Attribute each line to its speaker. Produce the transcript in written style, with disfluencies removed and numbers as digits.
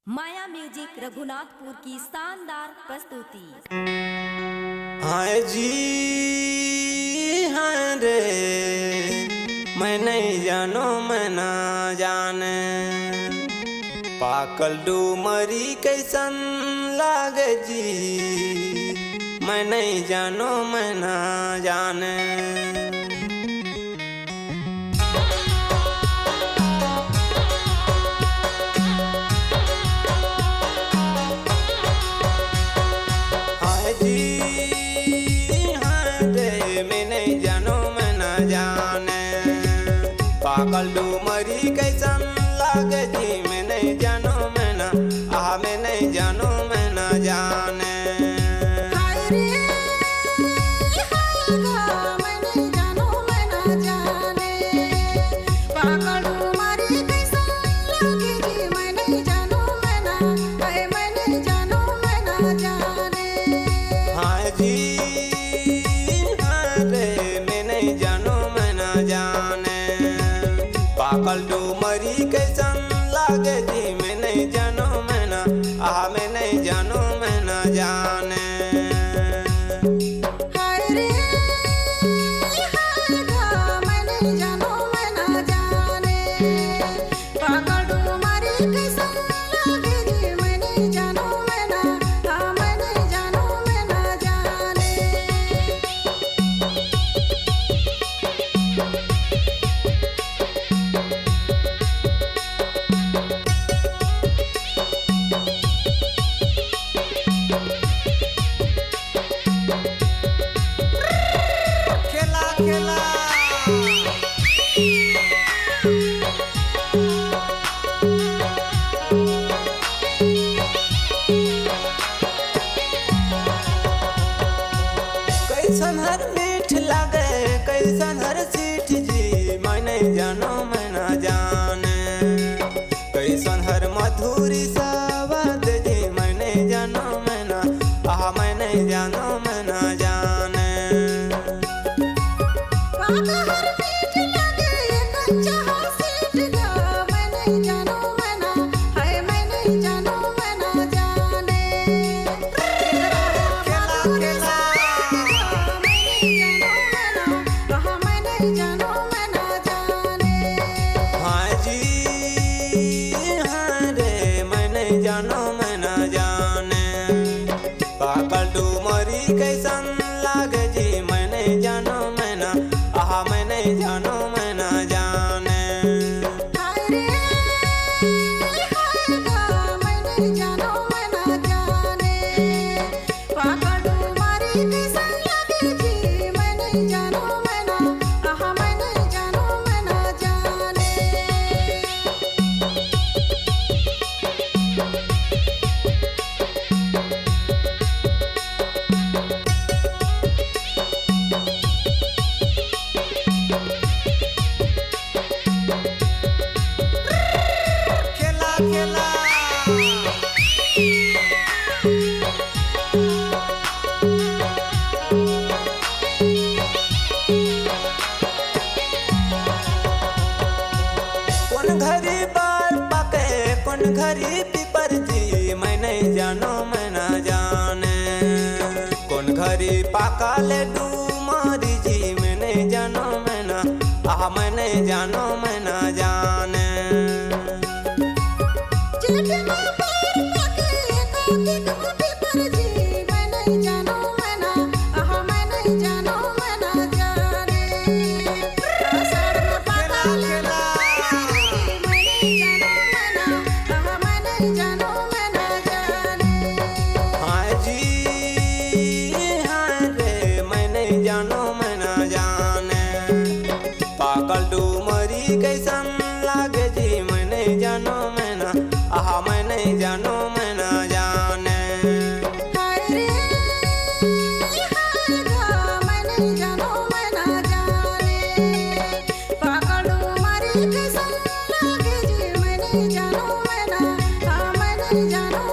Speaker 1: माया music Raghunathpur की शानदार प्रस्तुति।
Speaker 2: हाय जी हाँ रे, मैं नहीं जानो मैं ना जाने, पाकल डूमरी कैसन लागे जी, मैं नहीं जानो मैं ना जाने। पागल डूमरी कैसन लागे जी, मैं नहीं जानो मैं ना, मैं नहीं जानो मैं ना जाने। पागल डूमरी कैसन लागे जी, मैं नहीं जानो मैं ना, मैं नहीं जानो मैं ना जाने। कैसन हर मीठ लागे कैसन हर सीठ जी, मैं नहीं जानो मैं ना जाने। कैसन हर मधुरी सवाद जी, मैं नहीं जानो मैं ना, मैं नहीं जानो मैं ना जाने। जानो मैं ना जाने, पागल डूमरी कैसन लागे जी, मैं नहीं जानो मैं ना, मैं नहीं जानो मैं ना जाने। कौन घरी बाल पके कौन घरी पीपर जी, मैं नहीं जानो मैं ना जाने। कौन घरी पाकल डूमरी जी, मैं नहीं जानो मैं ना, मैं नहीं जानो मैं ना जाने। पागल डूमरी कैसन लागे जी, मैं नहीं जानो मैं ना, मैं नहीं जानो मैं ना जाने।
Speaker 1: जानो